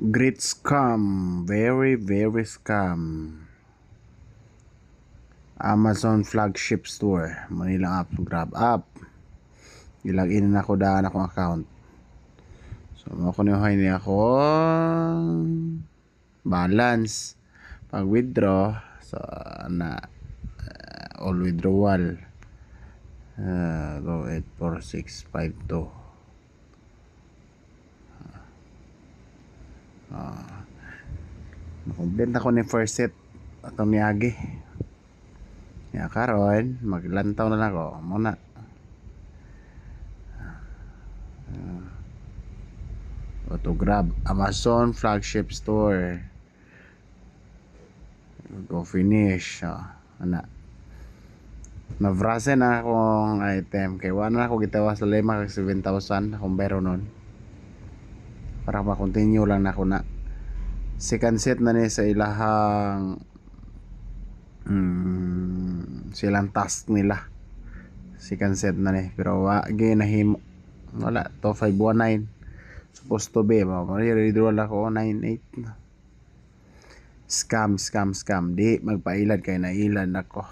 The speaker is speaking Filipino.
Great scam, very very scam. Amazon flagship store, Manila app, Grab app. Ilagin na ako daan akong account. So makunuhay niya ako balance pag withdraw so na all withdrawal go 84652 complete ako ni first set atong niagi ya karon maglantaw na ako muna to Grab Amazon flagship store go finish ana na-vrase na akong item kay wala na ako gitawa sa lema kag 7,000 akong bayro nun para ma-continue lang na ako na second set na ni sa ilahang silang task nila second set na ni pero ginahimo wala to 519 supposed to be ma-withdraw ako 98 scam di magpailad kay nailad ako